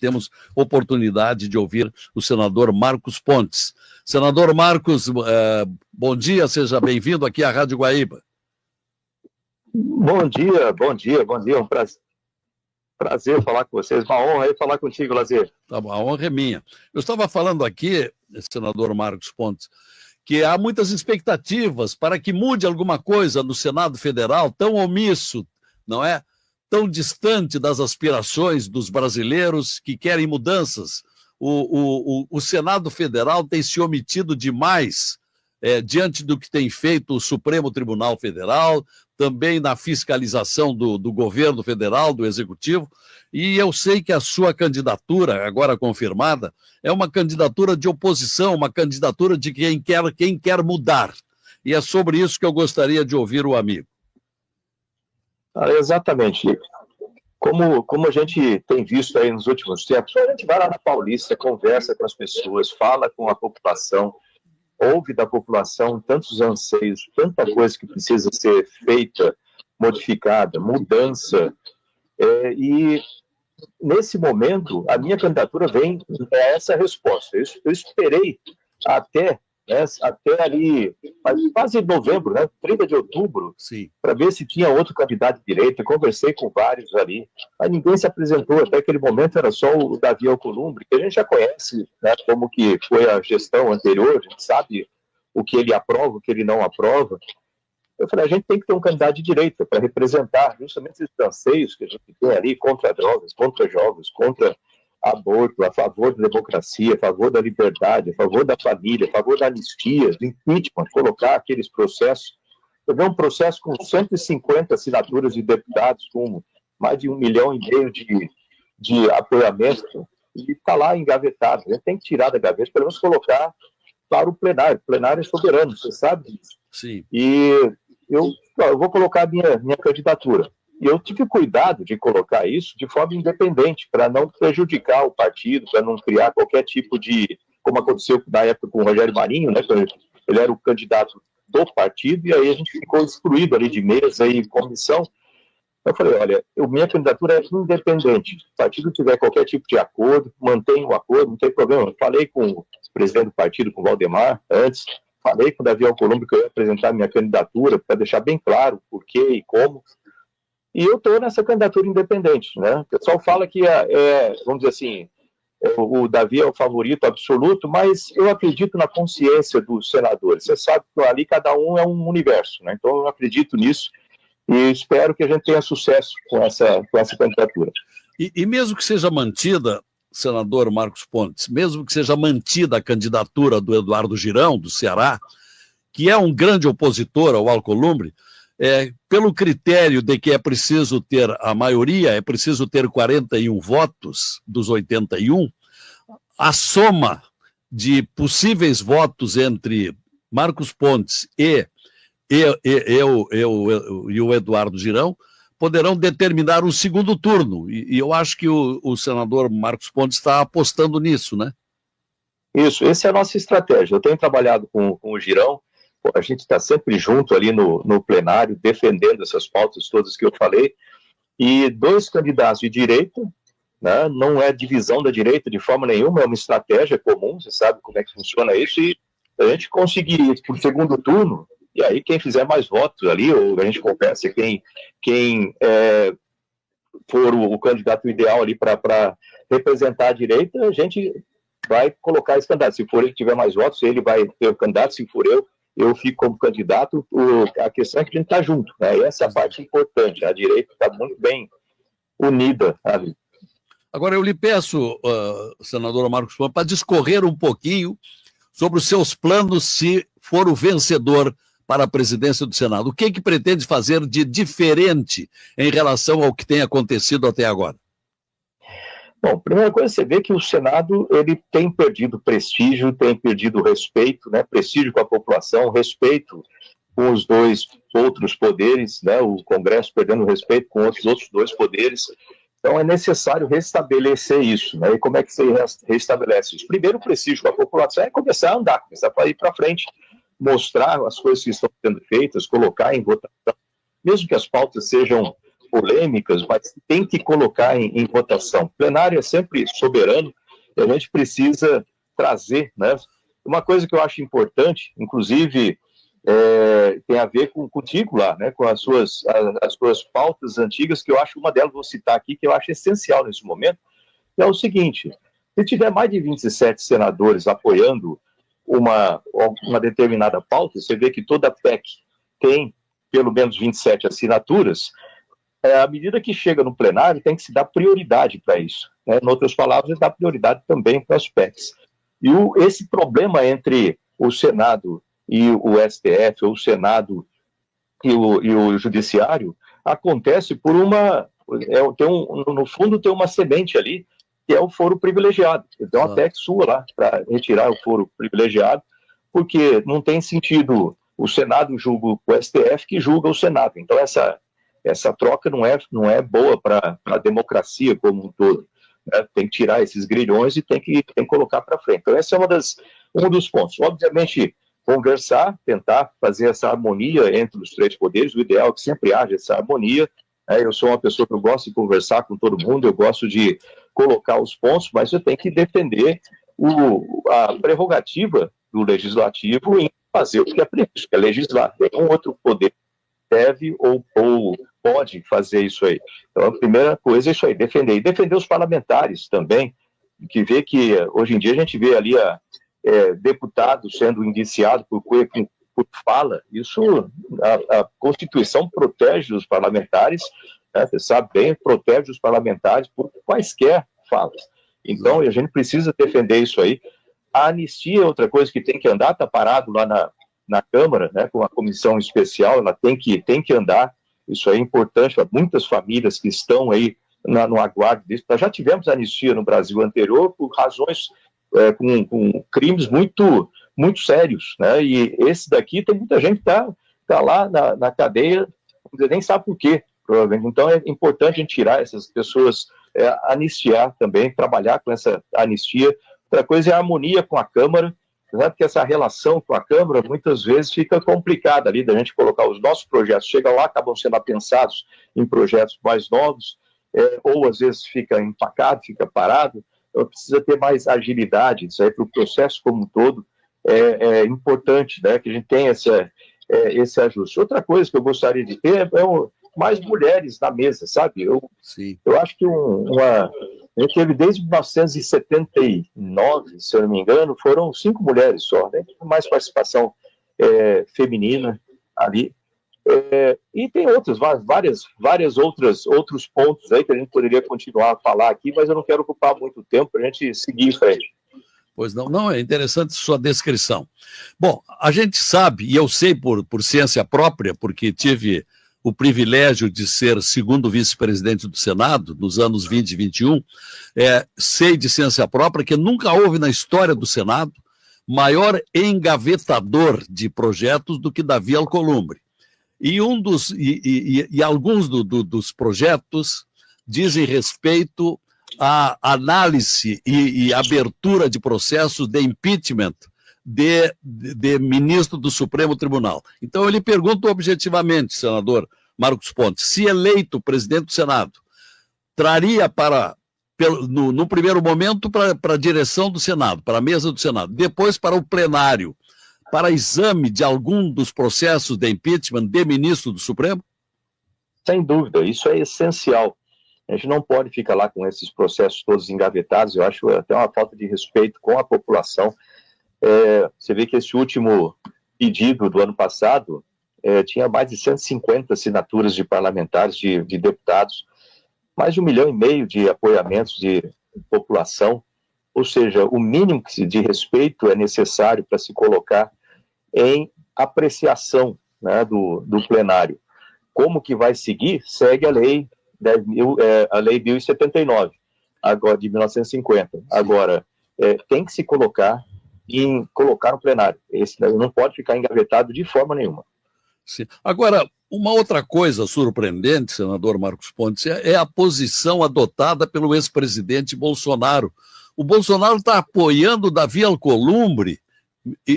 temos oportunidade de ouvir o senador Marcos Pontes. Senador Marcos, bom dia, seja bem-vindo aqui à Rádio Guaíba. Bom dia, é um prazer falar com vocês, uma honra aí falar contigo, Lazer. Tá bom, a honra é minha. Eu estava falando aqui, senador Marcos Pontes, que há muitas expectativas para que mude alguma coisa no Senado Federal, tão omisso, não é? Tão distante das aspirações dos brasileiros que querem mudanças. O Senado Federal tem se omitido demais diante do que tem feito o Supremo Tribunal Federal, também na fiscalização do governo federal, do Executivo, e eu sei que a sua candidatura, agora confirmada, é uma candidatura de oposição, uma candidatura de quem quer mudar. E é sobre isso que eu gostaria de ouvir o amigo. Exatamente. Como a gente tem visto aí nos últimos tempos, a gente vai lá na Paulista, conversa com as pessoas, fala com a população, ouve da população tantos anseios, tanta coisa que precisa ser feita, modificada, mudança. E nesse momento, a minha candidatura vem essa resposta. Eu esperei até ali, quase novembro, né, 30 de outubro, para ver se tinha outro candidato de direita. Conversei com vários ali, mas ninguém se apresentou. Até aquele momento era só o Davi Alcolumbre, que a gente já conhece, né, como que foi a gestão anterior, a gente sabe o que ele aprova, o que ele não aprova. Eu falei, a gente tem que ter um candidato de direita para representar justamente esses anseios que a gente tem ali contra drogas, contra jovens, contra aborto, a favor da democracia, a favor da liberdade, a favor da família, a favor da anistia, do impeachment, colocar aqueles processos. Eu vi um processo com 150 assinaturas de deputados, com mais de 1,5 milhão de apoiamento, e está lá engavetado. A gente tem que tirar da gaveta, pelo menos colocar para o plenário. O plenário é soberano, você sabe disso. Sim. E eu vou colocar a minha candidatura. E eu tive cuidado de colocar isso de forma independente, para não prejudicar o partido, para não criar qualquer tipo de... Como aconteceu na época com o Rogério Marinho, né? Ele era o candidato do partido, e aí a gente ficou excluído ali de mesa e comissão. Eu falei, olha, minha candidatura é independente. Se o partido tiver qualquer tipo de acordo, mantenha o acordo, não tem problema. Eu falei com o presidente do partido, com o Valdemar, antes, falei com o Davi Alcolumbre que eu ia apresentar minha candidatura, para deixar bem claro por quê e como. E eu estou nessa candidatura independente, né? O pessoal fala que vamos dizer assim, o Davi é o favorito absoluto, mas eu acredito na consciência dos senadores. Você sabe que ali cada um é um universo, né? Então eu acredito nisso e espero que a gente tenha sucesso com essa candidatura. E mesmo que seja mantida, senador Marcos Pontes, mesmo que seja mantida a candidatura do Eduardo Girão, do Ceará, que é um grande opositor ao Alcolumbre, pelo critério de que é preciso ter a maioria, é preciso ter 41 votos dos 81, a soma de possíveis votos entre Marcos Pontes e o Eduardo Girão poderão determinar um segundo turno. E eu acho que o senador Marcos Pontes está apostando nisso, né? Isso, essa é a nossa estratégia. Eu tenho trabalhado com o Girão, a gente está sempre junto ali no plenário, defendendo essas pautas todas que eu falei, e 2 candidatos de direita, né, não é divisão da direita de forma nenhuma, é uma estratégia comum, você sabe como é que funciona isso, e a gente conseguir ir para o segundo turno, e aí quem fizer mais votos ali, ou a gente conversa quem for o candidato ideal ali para representar a direita, a gente vai colocar esse candidato. Se for ele que tiver mais votos, ele vai ter o candidato, se for eu fico como candidato. A questão é que a gente está junto, né? Essa é a parte importante. A direita está muito bem unida ali. Agora, eu lhe peço, senador Marcos Pontes, para discorrer um pouquinho sobre os seus planos se for o vencedor para a presidência do Senado. O que pretende fazer de diferente em relação ao que tem acontecido até agora? Bom, primeira coisa, você vê que o Senado ele tem perdido prestígio, tem perdido respeito, né? Prestígio com a população, respeito com os 2 outros poderes, né? O Congresso perdendo respeito com os outros 2 poderes. Então é necessário restabelecer isso, né? E como é que se restabelece isso? Primeiro, o prestígio com a população é começar a andar, começar a ir para frente, mostrar as coisas que estão sendo feitas, colocar em votação, mesmo que as pautas sejam polêmicas, mas tem que colocar em votação. O plenário é sempre soberano e a gente precisa trazer, né? Uma coisa que eu acho importante, inclusive, tem a ver contigo lá, né? Com as suas pautas antigas, que eu acho, uma delas vou citar aqui, que eu acho essencial nesse momento, que é o seguinte: se tiver mais de 27 senadores apoiando uma determinada pauta, você vê que toda PEC tem pelo menos 27 assinaturas, à medida que chega no plenário, tem que se dar prioridade para isso, né? Em outras palavras, dar prioridade também para as PECs. E esse problema entre o Senado e o STF, ou o Senado e o Judiciário, acontece por no fundo, tem uma semente ali, que é o foro privilegiado. Tem uma PEC sua lá para retirar o foro privilegiado, porque não tem sentido o Senado julga o STF, que julga o Senado. Então, essa troca não é boa para a democracia como um todo, né? Tem que tirar esses grilhões e tem que colocar para frente. Então, esse é um dos pontos. Obviamente, conversar, tentar fazer essa harmonia entre os três poderes. O ideal é que sempre haja essa harmonia. Eu sou uma pessoa que eu gosto de conversar com todo mundo, eu gosto de colocar os pontos, mas eu tenho que defender a prerrogativa do Legislativo em fazer o que é previsto, que é legislar. Nenhum outro poder deve ou pode fazer isso aí. Então, a primeira coisa é isso aí, defender. E defender os parlamentares também, que vê que hoje em dia a gente vê ali deputado sendo indiciado por fala. Isso, a Constituição protege os parlamentares, né? Você sabe bem, protege os parlamentares por quaisquer falas. Então, a gente precisa defender isso aí. A anistia é outra coisa que tem que andar, está parado lá na Câmara, né, com a comissão especial, ela tem que andar. Isso é importante para muitas famílias que estão aí no aguardo disso. Nós já tivemos anistia no Brasil anterior por razões com crimes muito, muito sérios, né? E esse daqui tem muita gente que tá lá na cadeia, nem sabe por quê, provavelmente. Então é importante a gente tirar essas pessoas, anistiar também, trabalhar com essa anistia. Outra coisa é a harmonia com a Câmara, né? Porque essa relação com a Câmara muitas vezes fica complicada ali, da gente colocar os nossos projetos, chegam lá, acabam sendo apensados em projetos mais novos, ou às vezes fica empacado, fica parado. Então precisa ter mais agilidade, isso aí para o processo como um todo é importante, né, que a gente tenha esse ajuste. Outra coisa que eu gostaria de ter mais mulheres na mesa, sabe? Eu acho que a gente teve desde 1979, se eu não me engano, foram 5 mulheres só, né? Mais participação feminina ali. E tem vários outros pontos aí que a gente poderia continuar a falar aqui, mas eu não quero ocupar muito tempo para a gente seguir em frente. Pois não, é interessante sua descrição. Bom, a gente sabe, e eu sei por ciência própria, porque tive o privilégio de ser segundo vice-presidente do Senado nos anos 20 e 21, sei de ciência própria que nunca houve na história do Senado maior engavetador de projetos do que Davi Alcolumbre. E alguns dos projetos dizem respeito à análise e abertura de processos de impeachment de ministro do Supremo Tribunal. Então eu lhe pergunto objetivamente, senador Marcos Pontes, se eleito presidente do Senado, traria no primeiro momento para a direção do Senado, para a mesa do Senado, depois para o plenário, para exame de algum dos processos de impeachment de ministro do Supremo? Sem dúvida, isso é essencial. A gente não pode ficar lá com esses processos todos engavetados. Eu acho até uma falta de respeito com a população. Você vê que esse último pedido do ano passado tinha mais de 150 assinaturas de parlamentares, de deputados, mais de 1,5 milhão de apoiamentos de população. Ou seja, o mínimo de respeito é necessário para se colocar em apreciação, né, do plenário. Como que vai seguir? Segue a lei 10.079, agora de 1950. Agora, tem que se colocar no plenário. Esse não pode ficar engavetado de forma nenhuma. Sim. Agora, uma outra coisa surpreendente, senador Marcos Pontes, é a posição adotada pelo ex-presidente Bolsonaro. O Bolsonaro está apoiando Davi Alcolumbre.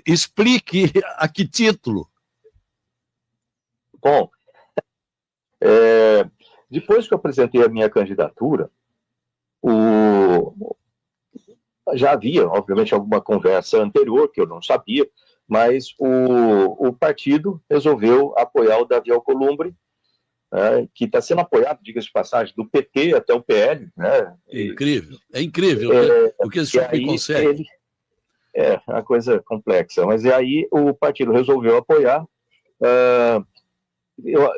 Explique a que título. Bom, Depois que eu apresentei a minha candidatura, já havia, obviamente, alguma conversa anterior, que eu não sabia, mas o partido resolveu apoiar o Davi Alcolumbre, que está sendo apoiado, diga-se de passagem, do PT até o PL. Né? Incrível, é incrível o que esse homem consegue. É uma coisa complexa, mas aí o partido resolveu apoiar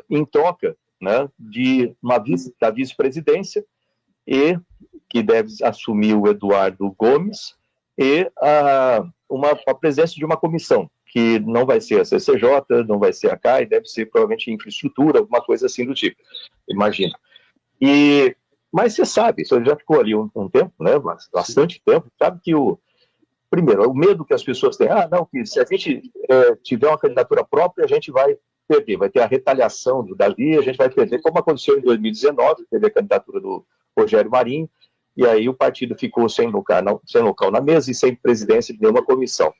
em troca, né, da vice-presidência, e que deve assumir o Eduardo Gomes, e a presença de uma comissão, que não vai ser a CCJ, não vai ser a CAI, deve ser provavelmente infraestrutura, alguma coisa assim do tipo, imagino. Mas você sabe, você já ficou ali um tempo, né, bastante tempo, sabe que primeiro, o medo que as pessoas têm, não, que se a gente tiver uma candidatura própria, a gente vai perder, vai ter a retaliação do Davi, a gente vai perder, como aconteceu em 2019, teve a candidatura do Rogério Marinho, e aí o partido ficou sem local na mesa e sem presidência de nenhuma comissão.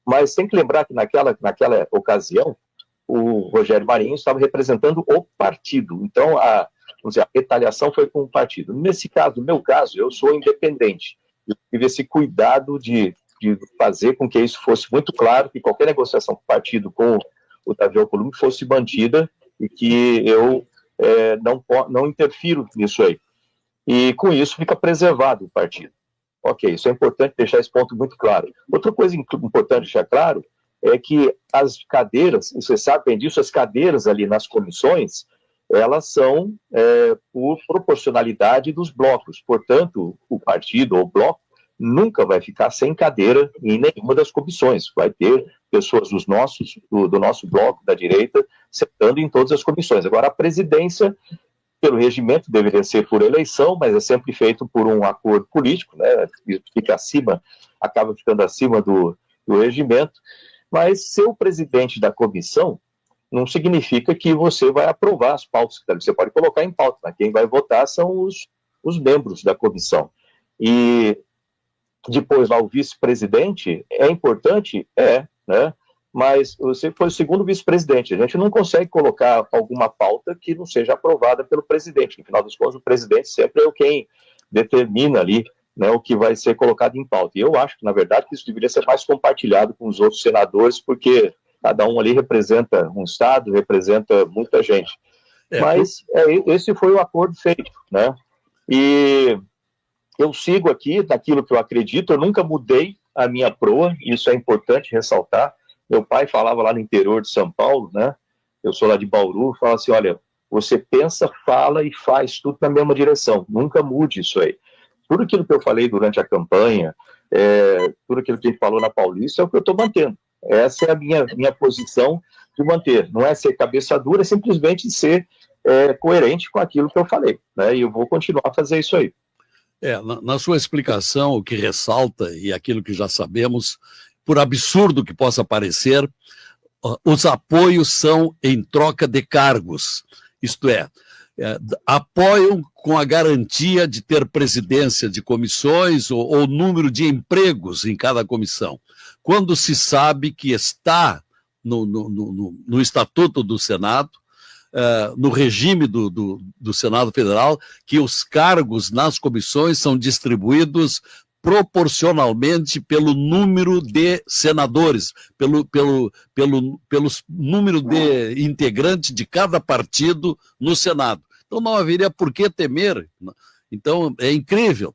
Mas tem que lembrar que naquela ocasião, o Rogério Marinho estava representando o partido, então a retaliação foi com o partido. Nesse caso, no meu caso, eu sou independente, eu tive esse cuidado de fazer com que isso fosse muito claro, que qualquer negociação com o partido, com o Davi Alcolumbre, fosse mantida e que eu não interfiro nisso aí. E com isso fica preservado o partido. Ok, isso é importante deixar esse ponto muito claro. Outra coisa importante deixar claro é que as cadeiras, e você sabe bem disso, as cadeiras ali nas comissões, elas são por proporcionalidade dos blocos. Portanto, o partido ou o bloco nunca vai ficar sem cadeira em nenhuma das comissões. Vai ter pessoas do nosso bloco, da direita, sentando em todas as comissões. Agora, a presidência, pelo regimento, deveria ser por eleição, mas é sempre feito por um acordo político, né? Acaba ficando acima do regimento. Mas ser o presidente da comissão não significa que você vai aprovar as pautas. Você pode colocar em pauta, mas quem vai votar são os membros da comissão. E depois lá o vice-presidente é importante? Né? Mas você foi o segundo vice-presidente. A gente não consegue colocar alguma pauta que não seja aprovada pelo presidente. No final das contas, o presidente sempre é quem determina ali, né, o que vai ser colocado em pauta. E eu acho que, na verdade, que isso deveria ser mais compartilhado com os outros senadores, porque cada um ali representa um estado, representa muita gente. Mas esse foi o acordo feito, né? E eu sigo aqui daquilo que eu acredito, eu nunca mudei a minha proa, isso é importante ressaltar. Meu pai falava lá no interior de São Paulo, né? Eu sou lá de Bauru, fala assim, olha, você pensa, fala e faz tudo na mesma direção, nunca mude isso aí. Tudo aquilo que eu falei durante a campanha, tudo aquilo que ele falou na Paulista é o que eu estou mantendo. Essa é a minha posição de manter. Não é ser cabeça dura, é simplesmente ser coerente com aquilo que eu falei, né? E eu vou continuar a fazer isso aí. Na sua explicação, o que ressalta, e aquilo que já sabemos, por absurdo que possa parecer, os apoios são em troca de cargos, isto é, apoiam com a garantia de ter presidência de comissões ou número de empregos em cada comissão. Quando se sabe que está no Estatuto do Senado, no regime do Senado Federal, que os cargos nas comissões são distribuídos proporcionalmente pelo número de senadores, pelo número de integrantes de cada partido no Senado. Então não haveria por que temer. Então é incrível.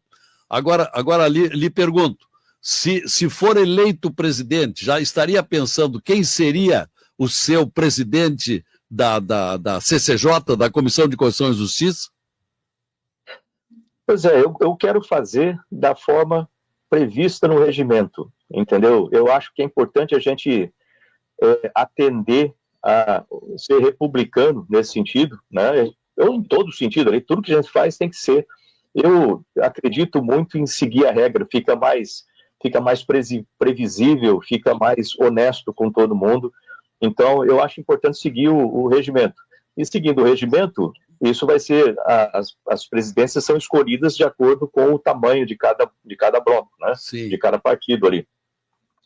Agora lhe pergunto, se for eleito presidente, já estaria pensando quem seria o seu presidente da CCJ, da Comissão de Constituição e Justiça? Pois é, eu quero fazer da forma prevista no regimento, entendeu? Eu acho que é importante a gente atender a ser republicano nesse sentido, né? Eu, em todo sentido, tudo que a gente faz tem que ser. Eu acredito muito em seguir a regra, fica mais previsível, fica mais honesto com todo mundo. Então, eu acho importante seguir o regimento. E seguindo o regimento, isso vai ser, as presidências são escolhidas de acordo com o tamanho de cada bloco, né? De cada partido ali.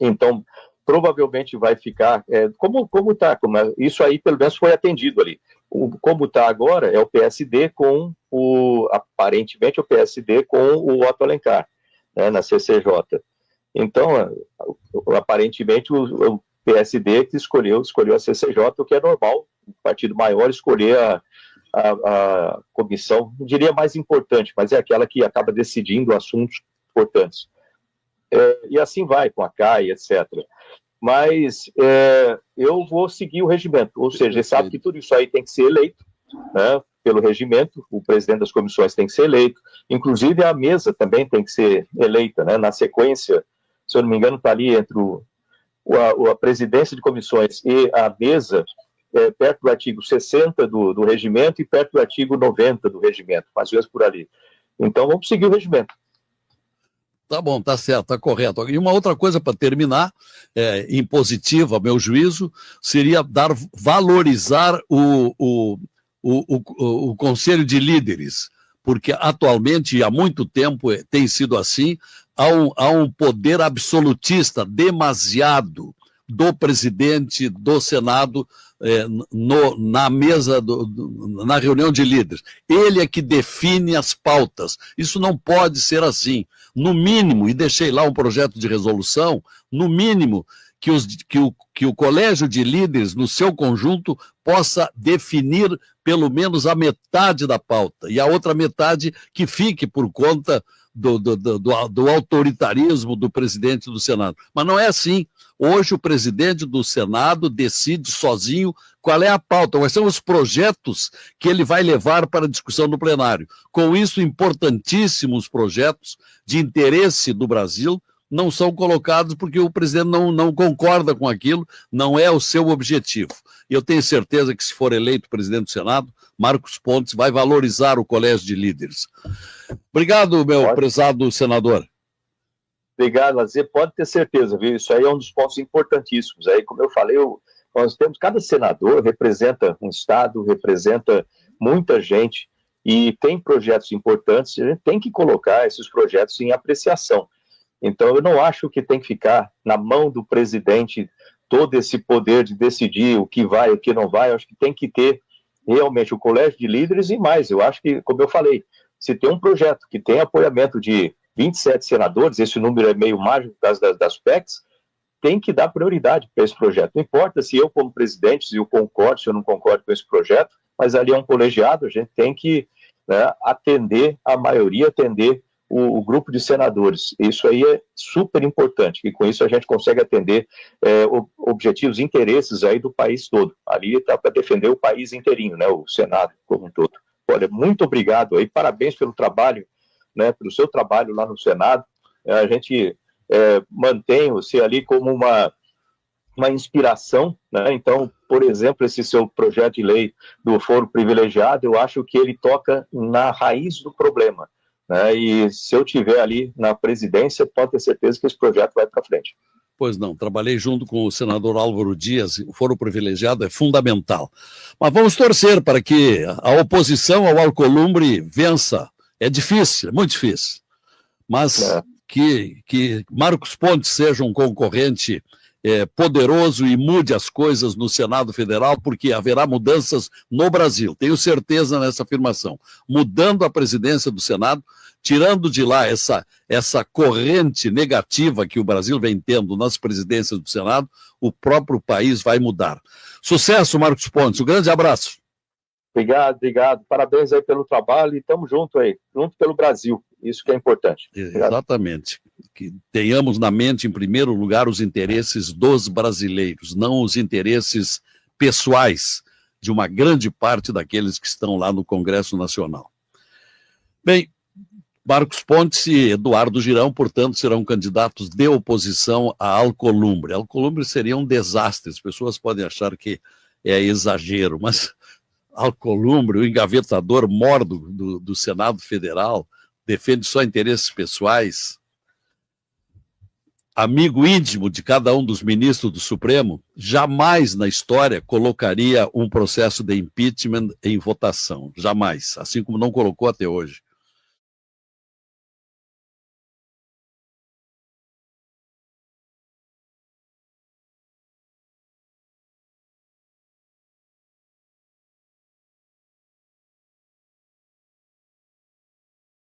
Então, provavelmente vai ficar, como está, isso aí pelo menos foi atendido ali. como está agora, é o PSD aparentemente o PSD com o Otto Alencar, né, na CCJ. Então, aparentemente, o PSD que escolheu a CCJ, o que é normal, o partido maior escolher a comissão, não diria mais importante, mas é aquela que acaba decidindo assuntos importantes. E assim vai, com a CAI, etc. Mas eu vou seguir o regimento, ou seja, sabe que tudo isso aí tem que ser eleito, né, pelo regimento, o presidente das comissões tem que ser eleito, inclusive a mesa também tem que ser eleita, né, na sequência, se eu não me engano, está ali entre a presidência de comissões e a mesa, perto do artigo 60 do regimento e perto do artigo 90 do regimento, mais ou menos por ali. Então, vamos seguir o regimento. Tá bom, tá certo, tá correto. E uma outra coisa para terminar, impositiva, a meu juízo, seria valorizar o Conselho de Líderes, porque atualmente, e há muito tempo, tem sido assim, há um poder absolutista demasiado do presidente do Senado na mesa, na reunião de líderes. Ele é que define as pautas. Isso não pode ser assim. No mínimo, e deixei lá um projeto de resolução, no mínimo, que o colégio de líderes, no seu conjunto, possa definir pelo menos a metade da pauta, e a outra metade que fique por conta do autoritarismo do presidente do Senado. Mas não é assim. Hoje o presidente do Senado decide sozinho qual é a pauta, quais são os projetos que ele vai levar para a discussão no plenário. Com isso, importantíssimos projetos de interesse do Brasil não são colocados porque o presidente não concorda com aquilo, não é o seu objetivo. E eu tenho certeza que, se for eleito presidente do Senado, Marcos Pontes vai valorizar o colégio de líderes. Obrigado, meu prezado senador. Obrigado, Lazer. Pode ter certeza, viu? Isso aí é um dos pontos importantíssimos. Aí, como eu falei, nós temos, cada senador representa um estado, representa muita gente e tem projetos importantes, a gente tem que colocar esses projetos em apreciação. Então, eu não acho que tem que ficar na mão do presidente todo esse poder de decidir o que vai, o que não vai. Eu acho que tem que ter realmente o colégio de líderes e mais. Eu acho que, como eu falei, se tem um projeto que tem apoiamento de 27 senadores, esse número é meio mágico por causa das PECs, tem que dar prioridade para esse projeto. Não importa se eu, como presidente, se eu concordo, se eu não concordo com esse projeto, mas ali é um colegiado, a gente tem que, né, atender a maioria, atender o grupo de senadores. Isso aí é super importante, e com isso a gente consegue atender objetivos, interesses aí do país todo. Ali está para defender o país inteirinho, né, o Senado como um todo. Olha, muito obrigado aí, parabéns pelo trabalho, né, pelo seu trabalho lá no Senado. A gente mantém você ali como uma inspiração, né? Então, por exemplo, esse seu projeto de lei do foro privilegiado, eu acho que ele toca na raiz do problema, né? E se eu tiver ali na presidência, pode ter certeza que esse projeto vai para frente. Pois não, trabalhei junto com o senador Álvaro Dias, o foro privilegiado é fundamental. Mas vamos torcer para que a oposição ao Alcolumbre vença. É difícil, é muito difícil. Mas que Marcos Pontes seja um concorrente poderoso e mude as coisas no Senado Federal, porque haverá mudanças no Brasil. Tenho certeza nessa afirmação. Mudando a presidência do Senado, tirando de lá essa corrente negativa que o Brasil vem tendo nas presidências do Senado, o próprio país vai mudar. Sucesso, Marcos Pontes. Um grande abraço. Obrigado. Parabéns aí pelo trabalho e estamos juntos aí, junto pelo Brasil. Isso que é importante. Obrigado. Exatamente. Que tenhamos na mente, em primeiro lugar, os interesses dos brasileiros, não os interesses pessoais de uma grande parte daqueles que estão lá no Congresso Nacional. Bem, Marcos Pontes e Eduardo Girão, portanto, serão candidatos de oposição à Alcolumbre. A Alcolumbre seria um desastre, as pessoas podem achar que é exagero, mas Alcolumbre, o engavetador mor do Senado Federal, defende só interesses pessoais, amigo íntimo de cada um dos ministros do Supremo, jamais na história colocaria um processo de impeachment em votação, jamais, assim como não colocou até hoje.